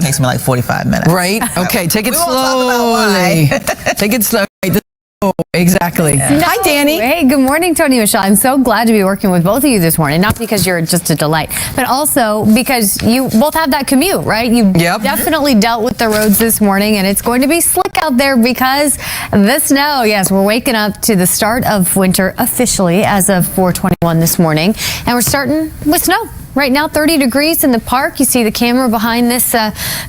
takes me like 45 minutes. Right? Okay, take it We won't talk slowly. about why. Take it slowly. Exactly. Hi, Dani. Hey, good morning, Tony and Michelle. I'm so glad to be working with both of you this morning. Not because you're just a delight, but also because you both have that commute, right? You definitely dealt with the roads this morning, and it's going to be slick out there because the snow. Yes, we're waking up to the start of winter officially as of 4:21 this morning, and we're starting with snow. Right now, 30 degrees in the park. You see the camera behind this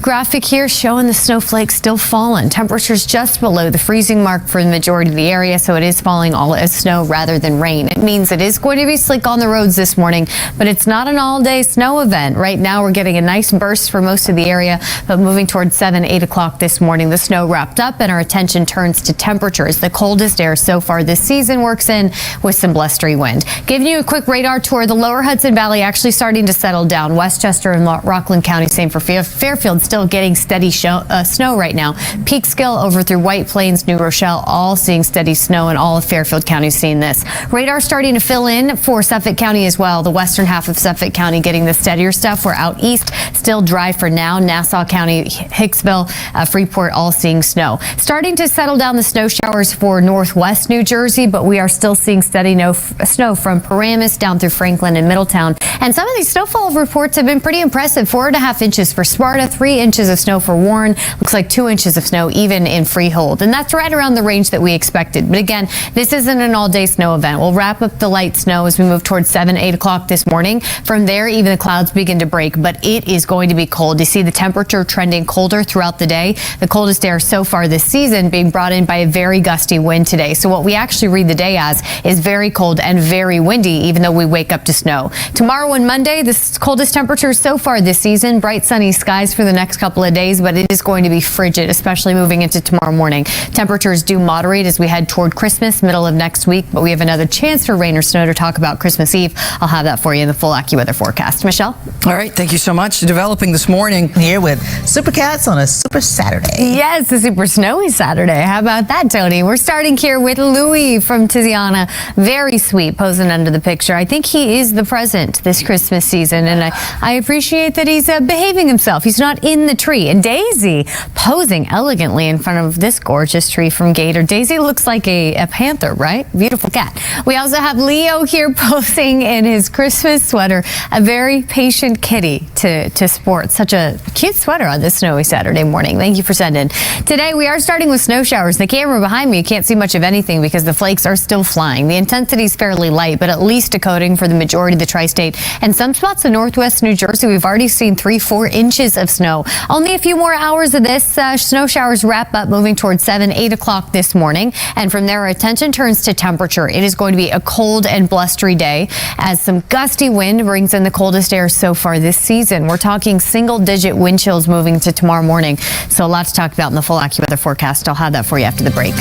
graphic here showing the snowflakes still falling. Temperatures just below the freezing mark for the majority of the area, so it is falling all as snow rather than rain. It means it is going to be slick on the roads this morning, but it's not an all-day snow event. Right now, we're getting a nice burst for most of the area, but moving towards 7, 8 o'clock this morning, the snow wrapped up and our attention turns to temperatures. The coldest air so far this season works in with some blustery wind. Giving you a quick radar tour, the lower Hudson Valley actually starting to settle down. Westchester and Rockland County, same for Fairfield, still getting steady snow right now. Peekskill over through White Plains, New Rochelle, all seeing steady snow, and all of Fairfield County seeing this. Radar starting to fill in for Suffolk County as well. The western half of Suffolk County getting the steadier stuff. We're out east, still dry for now. Nassau County, Hicksville, Freeport, all seeing snow. Starting to settle down the snow showers for northwest New Jersey, but we are still seeing steady snow from Paramus down through Franklin and Middletown. And some of these snowfall reports have been pretty impressive. 4.5 inches for Sparta, 3 inches of snow for Warren. Looks like 2 inches of snow even in Freehold. And that's right around the range that we expected. But again, this isn't an all-day snow event. We'll wrap up the light snow as we move towards 7, 8 o'clock this morning. From there, even the clouds begin to break, but it is going to be cold. You see the temperature trending colder throughout the day. The coldest air so far this season being brought in by a very gusty wind today. So what we actually read the day as is very cold and very windy, even though we wake up to snow. Tomorrow and Monday, the coldest temperatures so far this season. Bright sunny skies for the next couple of days, but it is going to be frigid, especially moving into tomorrow morning. Temperatures do moderate as we head toward Christmas, middle of next week, but we have another chance for rain or snow to talk about Christmas Eve. I'll have that for you in the full AccuWeather forecast. Michelle? All right, thank you so much. Developing this morning. Here with Super Cats on a Super Saturday. Yes, a super snowy Saturday. How about that, Tony? We're starting here with Louis from Tiziana. Very sweet, posing under the picture. I think he is the present this Christmas season, and I appreciate that he's behaving himself. He's not in the tree. And Daisy posing elegantly in front of this gorgeous tree from Gator. Daisy looks like a panther, right? Beautiful cat. We also have Leo here posing in his Christmas sweater. A very patient kitty to sport. Such a cute sweater on this snowy Saturday morning. Thank you for sending. Today we are starting with snow showers. The camera behind me, you can't see much of anything because the flakes are still flying. The intensity is fairly light, but at least a coating for the majority of the tri-state. And some spots in northwest New Jersey, we've already seen 3-4 inches of snow. Only a few more hours of this. Snow showers wrap up moving towards 7, 8 o'clock this morning. And from there, our attention turns to temperature. It is going to be a cold and blustery day as some gusty wind brings in the coldest air so far this season. We're talking single-digit wind chills moving to tomorrow morning. So a lot to talk about in the full AccuWeather forecast. I'll have that for you after the break.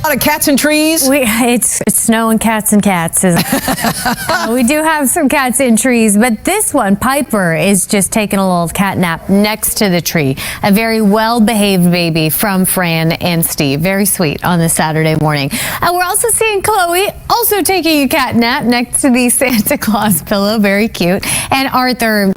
A lot of cats and trees. It's snow and cats, isn't it? We do have some cats in trees, but this one, Piper, is just taking a little cat nap next to the tree. A very well-behaved baby from Fran and Steve. Very sweet on this Saturday morning. And we're also seeing Chloe also taking a cat nap next to the Santa Claus pillow. Very cute. And Arthur,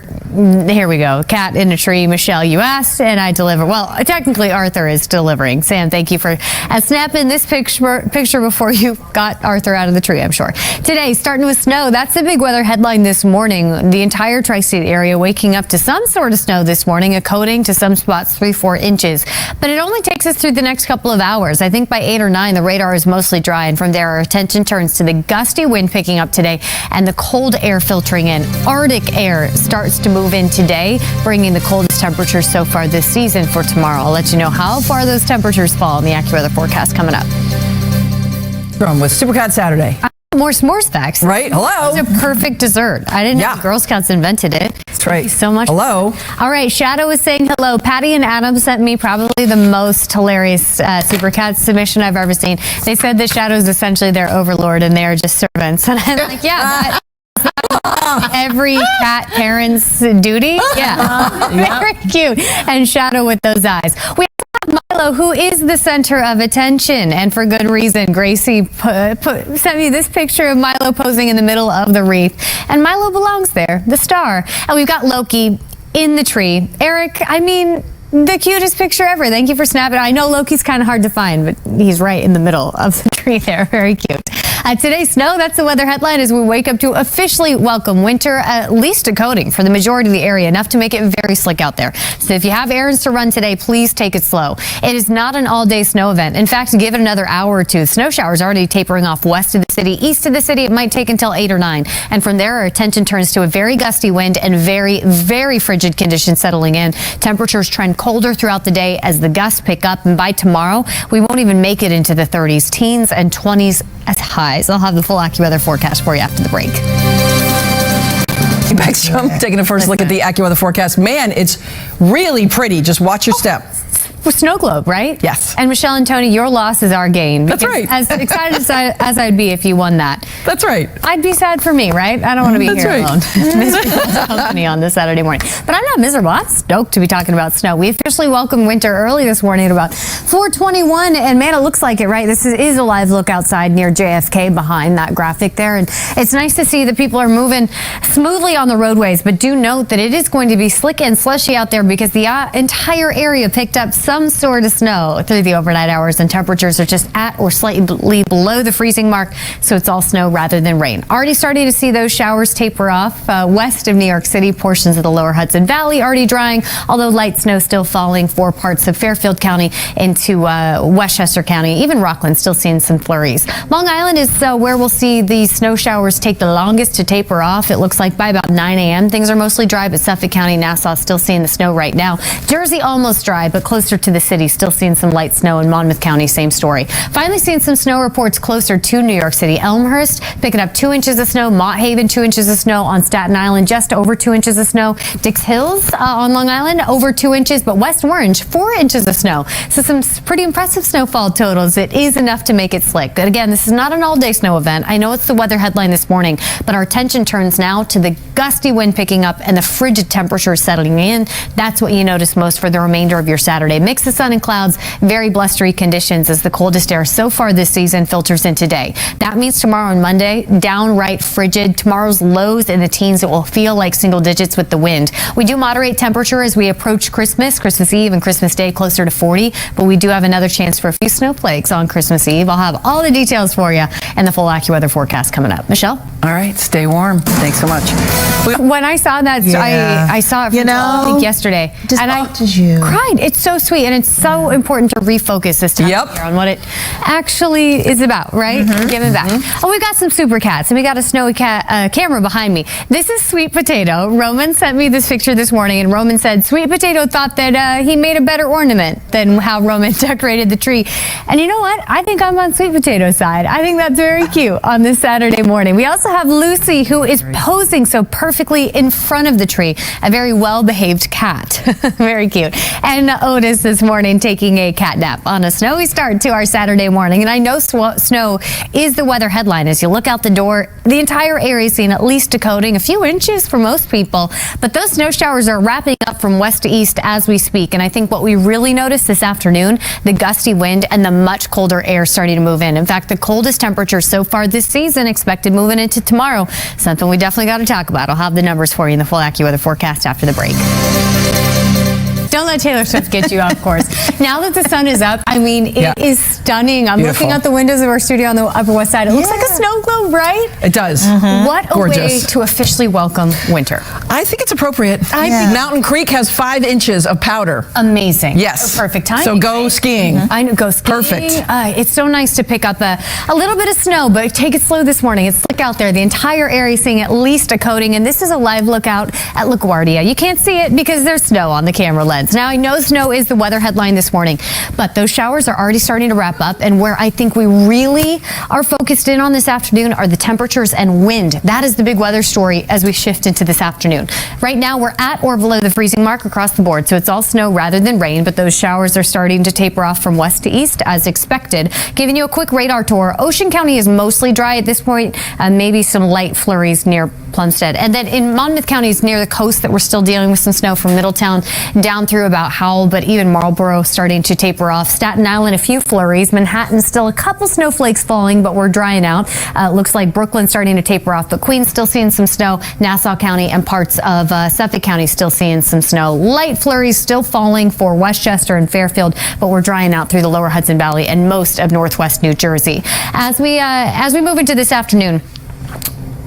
here we go. Cat in a tree. Michelle, you asked, and I deliver. Well, technically, Arthur is delivering. Sam, thank you for snapping this picture before you got Arthur out of the tree, I'm sure. Today, starting with snow. That's the big weather headline this morning. The entire tri-state area waking up to some sort of snow this morning, a coating to some spots 3-4 inches. But it only takes us through the next couple of hours. I think by 8 or 9, the radar is mostly dry, and from there, our attention turns to the gusty wind picking up today and the cold air filtering in. Arctic air starts to move in today, bringing the coldest temperatures so far this season for tomorrow. I'll let you know how far those temperatures fall in the AccuWeather forecast coming up. With Super Cat Saturday. More s'mores facts. Right? Hello. It's a perfect dessert. I didn't know the Girl Scouts invented it. That's right. Thank you so much. Hello. All right. Shadow is saying hello. Patty and Adam sent me probably the most hilarious Super Cat submission I've ever seen. They said that Shadow is essentially their overlord and they are just servants. And I'm like, yeah, every cat parent's duty. Yeah. Very cute. And Shadow with those eyes. We Milo, who is the center of attention, and for good reason. Gracie sent me this picture of Milo posing in the middle of the wreath, and Milo belongs there, the star. And we've got Loki. in the tree. Eric, I mean, the cutest picture ever. Thank you for snapping. I know Loki's kind of hard to find, but he's right in the middle of the tree there. Very cute. Today's snow, that's the weather headline as we wake up to officially welcome winter, at least a coating for the majority of the area, enough to make it very slick out there. So if you have errands to run today, please take it slow. It is not an all-day snow event. In fact, give it another hour or two. Snow showers already tapering off west of the city. East of the city, it might take until 8 or 9. And from there, our attention turns to a very gusty wind and very, very frigid conditions settling in. Temperatures trend colder throughout the day as the gusts pick up. And by tomorrow, we won't even make it into the 30s, teens and 20s as highs. I'll have the full AccuWeather forecast for you after the break. Beckstrom taking a first look at the AccuWeather forecast. Man, it's really pretty. Just watch your step. Snow globe, right? Yes. And Michelle and Tony, your loss is our gain. That's right. As excited as I'd be if you won that. That's right. I'd be sad for me, right? I don't want to be here alone. Miserable company on this Saturday morning. But I'm not miserable. I'm stoked to be talking about snow. We officially welcomed winter early this morning at about 4:21, and man, it looks like it, right? This is a live look outside near JFK behind that graphic there, and it's nice to see that people are moving smoothly on the roadways. But do note that it is going to be slick and slushy out there because the entire area picked up some sort of snow through the overnight hours, and temperatures are just at or slightly below the freezing mark, so it's all snow rather than rain. Already starting to see those showers taper off west of New York City. Portions of the lower Hudson Valley already drying, although light snow still falling for parts of Fairfield County into Westchester County. Even Rockland still seeing some flurries. Long Island is where we'll see these snow showers take the longest to taper off. It looks like by about 9 a.m. things are mostly dry, but Suffolk County, Nassau still seeing the snow right now. Jersey almost dry, but closer to the city, still seeing some light snow. In Monmouth County, same story. Finally seeing some snow reports closer to New York City. Elmhurst picking up 2 inches of snow. Mott Haven 2 inches of snow. On Staten Island, just over 2 inches of snow. Dix Hills on Long Island, over 2 inches, but West Orange 4 inches of snow. So some pretty impressive snowfall totals. It is enough to make it slick. But again, this is not an all-day snow event. I know it's the weather headline this morning, but our attention turns now to the gusty wind picking up and the frigid temperatures settling in. That's what you notice most for the remainder of your Saturday. Mix of sun and clouds, very blustery conditions as the coldest air so far this season filters in today. That means tomorrow and Monday, downright frigid. Tomorrow's lows in the teens. It will feel like single digits with the wind. We do moderate temperature as we approach Christmas Eve and Christmas Day closer to 40, but we do have another chance for a few snowflakes on Christmas Eve. I'll have all the details for you and the full AccuWeather forecast coming up. Michelle? All right, stay warm. Thanks so much. When I saw that, I saw it from I think yesterday, and I cried. It's so sweet, and it's so important to refocus this time of year on what it actually is about, right? Give it back. Oh, we've got some super cats, and we got a snowy cat camera behind me. This is Sweet Potato. Roman sent me this picture this morning, and Roman said Sweet Potato thought that he made a better ornament than how Roman decorated the tree. And you know what? I think I'm on Sweet Potato's side. I think that's very cute on this Saturday morning. We also have Lucy, who is posing so perfectly in front of the tree. A very well-behaved cat. Very cute. And Otis this morning taking a cat nap on a snowy start to our Saturday morning. And I know snow is the weather headline. As you look out the door, the entire area is seeing at least a coating, a few inches for most people. But those snow showers are wrapping up from west to east as we speak. And I think what we really noticed this afternoon, the gusty wind and the much colder air starting to move in. In fact, the coldest temperature so far this season expected moving into tomorrow. Something we definitely got to talk about. I'll have the numbers for you in the full AccuWeather forecast after the break. Don't let Taylor Swift get you off course. Now that the sun is up, I mean, it is stunning. I'm looking out the windows of our studio on the Upper West Side. It looks like a snow globe, right? It does. What a way to officially welcome winter. I think it's appropriate. I think Mountain Creek has 5 inches of powder. Amazing. Yes. Perfect timing. So go skiing. I know, go skiing. Perfect. It's so nice to pick up a little bit of snow, but take it slow this morning. It's slick out there. The entire area seeing at least a coating, and this is a live look out at LaGuardia. You can't see it because there's snow on the camera lens. Now, I know snow is the weather headline this morning, but those showers are already starting to wrap up, and where I think we really are focused in on this afternoon are the temperatures and wind. That is the big weather story as we shift into this afternoon. Right now, we're at or below the freezing mark across the board, so it's all snow rather than rain, but those showers are starting to taper off from west to east as expected. Giving you a quick radar tour, Ocean County is mostly dry at this point, maybe some light flurries near Plumstead. And then in Monmouth County is near the coast that we're still dealing with some snow from Middletown down through through about Howell, but even Marlboro starting to taper off. Staten Island, a few flurries. Manhattan, still a couple snowflakes falling, but we're drying out. Looks like Brooklyn starting to taper off, but Queens still seeing some snow. Nassau County and parts of Suffolk County still seeing some snow. Light flurries still falling for Westchester and Fairfield, but we're drying out through the lower Hudson Valley and most of northwest New Jersey. As we move into this afternoon,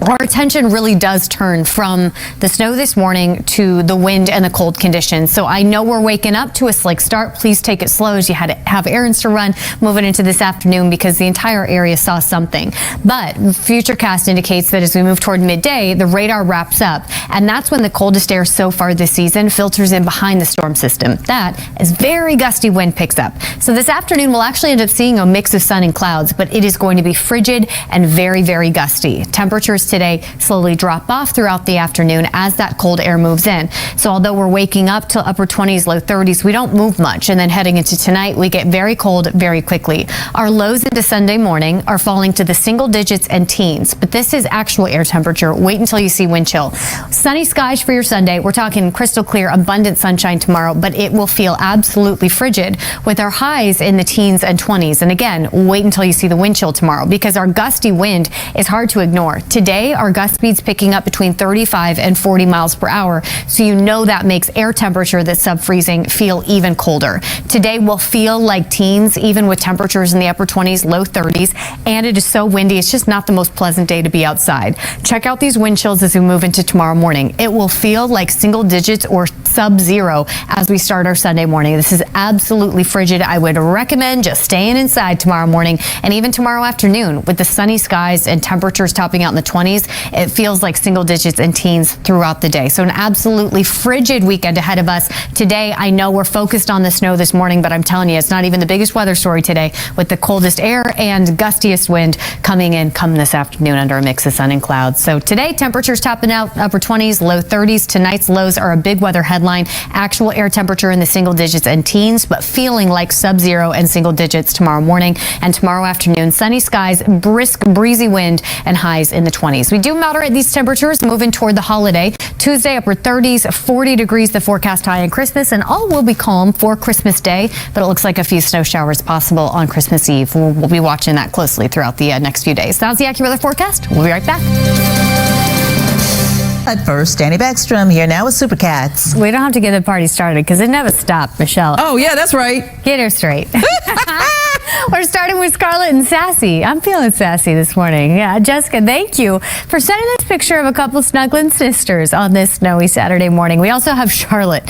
our attention really does turn from the snow this morning to the wind and the cold conditions. So I know we're waking up to a slick start. Please take it slow as you had to have errands to run moving into this afternoon because the entire area saw something. But Futurecast indicates that as we move toward midday, the radar wraps up. And that's when the coldest air so far this season filters in behind the storm system. That is very gusty wind picks up. So this afternoon, we'll actually end up seeing a mix of sun and clouds, but it is going to be frigid and very, very gusty. Temperatures today slowly drop off throughout the afternoon as that cold air moves in. So although we're waking up to upper 20s, low 30s, we don't move much. And then heading into tonight, we get very cold very quickly. Our lows into Sunday morning are falling to the single digits and teens, but this is actual air temperature. Wait until you see wind chill. Sunny skies for your Sunday. We're talking crystal clear, abundant sunshine tomorrow, but it will feel absolutely frigid with our highs in the teens and 20s. And again, wait until you see the wind chill tomorrow because our gusty wind is hard to ignore. Today, our gust speeds picking up between 35 and 40 miles per hour. So you know that makes air temperature that's sub-freezing feel even colder. Today will feel like teens, even with temperatures in the upper 20s, low 30s. And it is so windy, it's just not the most pleasant day to be outside. Check out these wind chills as we move into tomorrow morning. It will feel like single digits or sub-zero as we start our Sunday morning. This is absolutely frigid. I would recommend just staying inside tomorrow morning and even tomorrow afternoon with the sunny skies and temperatures topping out in the 20s. It feels like single digits and teens throughout the day. So an absolutely frigid weekend ahead of us. Today, I know we're focused on the snow this morning, but I'm telling you, it's not even the biggest weather story today with the coldest air and gustiest wind coming in come this afternoon under a mix of sun and clouds. So today, temperatures topping out upper 20s, low 30s. Tonight's lows are a big weather headline. Actual air temperature in the single digits and teens, but feeling like sub-zero and single digits tomorrow morning. And tomorrow afternoon, sunny skies, brisk, breezy wind, and highs in the 20s. We do moderate these temperatures moving toward the holiday. Tuesday, upper 30s, 40 degrees, the forecast high on Christmas, and all will be calm for Christmas Day, but it looks like a few snow showers possible on Christmas Eve. We'll be watching that closely throughout the next few days. That's the AccuWeather forecast. We'll be right back. At first, Dani Beckstrom here now with Super Cats. We don't have to get the party started because it never stopped, Michelle. Oh, yeah, that's right. Get her straight. We're starting with Scarlett and Sassy. I'm feeling sassy this morning. Yeah, Jessica, thank you for sending this picture of a couple snuggling sisters on this snowy Saturday morning. We also have Charlotte.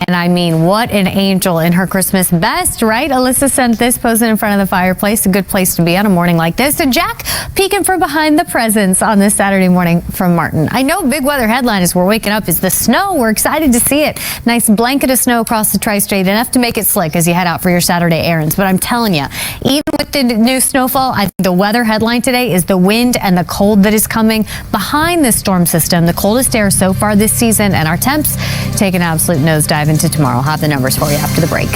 And I mean, what an angel in her Christmas best, right? Alyssa sent this posing in front of the fireplace. A good place to be on a morning like this. And Jack peeking from behind the presents on this Saturday morning from Martin. I know big weather headline as we're waking up is the snow. We're excited to see it. Nice blanket of snow across the tri-state, enough to make it slick as you head out for your Saturday errands. But I'm telling you, even with the new snowfall, I think the weather headline today is the wind and the cold that is coming behind this storm system. The coldest air so far this season, and our temps take an absolute nosedive into tomorrow. I'll have the numbers for you after the break.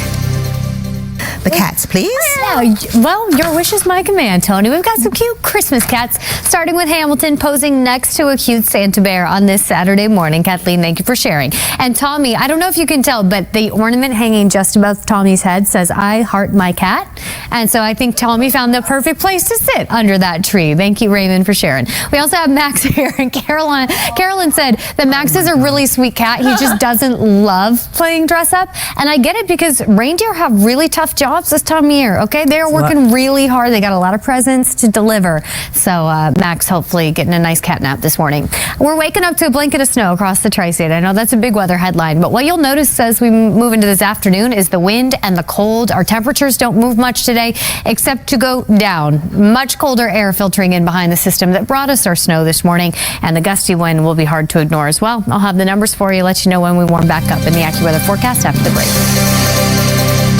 The cats, please. Yeah, well, your wish is my command, Tony. We've got some cute Christmas cats, starting with Hamilton posing next to a cute Santa bear on this Saturday morning. Kathleen, thank you for sharing. And Tommy, I don't know if you can tell, but the ornament hanging just above Tommy's head says, "I heart my cat." And so I think Tommy found the perfect place to sit under that tree. Thank you, Raymond, for sharing. We also have Max here, and Carolyn said that Max is a really sweet cat. He just doesn't love playing dress up. And I get it because reindeer have really tough jobs this time of year, okay? They're working really hard. They got a lot of presents to deliver. So Max hopefully getting a nice cat nap this morning. We're waking up to a blanket of snow across the tri-state. I know that's a big weather headline, but what you'll notice as we move into this afternoon is the wind and the cold. Our temperatures don't move much today except to go down. Much colder air filtering in behind the system that brought us our snow this morning, and the gusty wind will be hard to ignore as well. I'll have the numbers for you, let you know when we warm back up in the AccuWeather forecast after the break.